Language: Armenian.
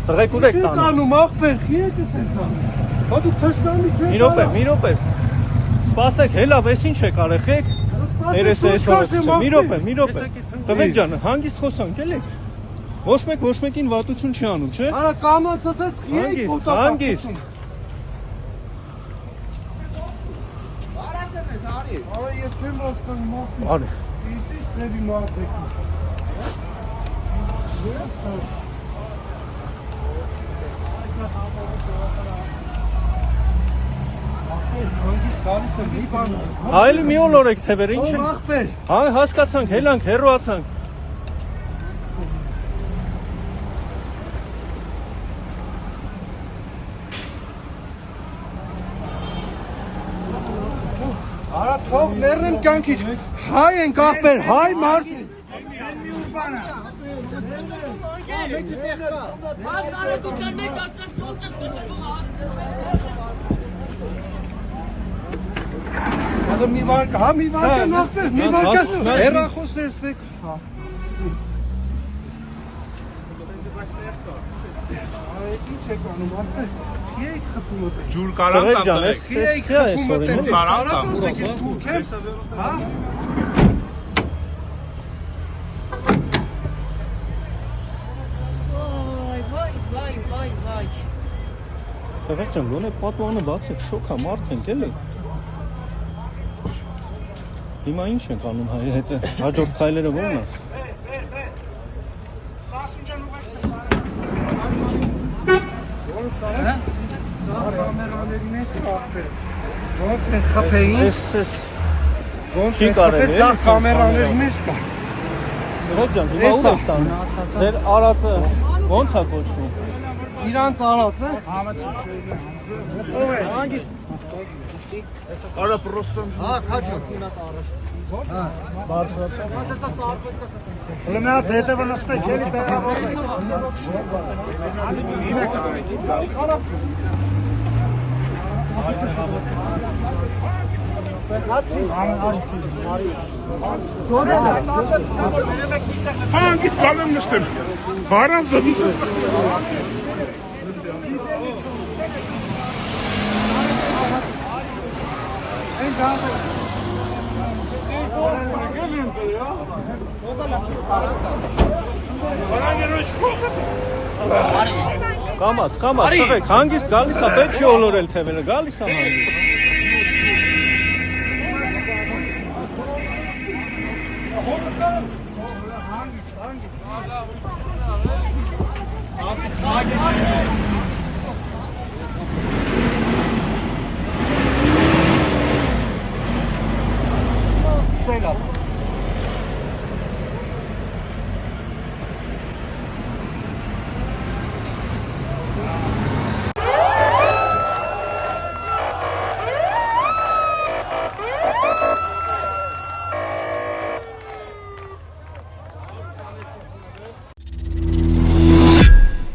Տղեկ ուր եք տանում աղբեր, եկեք սենցան, հա դուք թշնամի չեք արա Մի րոպե, սպասեք, հելավ, ես ինչ եք արեխեք Մի րոպե, տղեկ ջան, հանգիստ խոսանք, էլեք Ոչ մեկին վատություն չի անում, չէ Արա կամացատեց, եք հանգիստ Արա ես չեմ ասկան մարդի Արի Իսկ ինչ ձևի մարդ եք Հայլի մի օլոր եք թևեր, ինչ են հասկացանք, հելանք, հեռուացանք Արա թող ներնեմ կյանքից, հայ ենք աղբեր, հայ մարդ Մի վարկը, հա մի վարկը նախվես, մի վարկը հեռախոսներ սվեք Ինչ եք անում, աղբեր, եք խպում ըտ Ջուր կարան տատորեք Եք խպում ըտ Կարակոսեք ես թուրք եմ Վայ Տղեկ ջան, գոնե պատուանը բացեք, շոք հա մարդ ենք էլի Հիմա ինչ ենք անում հայ հետը, հաջորդ քայլերը ո՞րն է Կամերաների մեջ կախվեց Ոնց են խպեին Ոնց են խպեց, սաղ կամերաների մեջ կա Տղեկ ջան, հիմա ուր եք տան Ձեր արածը ոնց է կոչվում Իրանց արածը Ով է Հանգիստ Արա պրոստոն Հա, քաջո Բարձրացա Լմնաց հետևը նստեք, էլի տեղավորվեք Ինչ եք արեք, ինչ Հանգիստ կալեմ նստեմ Բարան դնիստը Կամաց, տղեկ, հանգիստ գալիս է, պետք չի օլորել թևերը, գալիս է հանգիստ Հանգիստ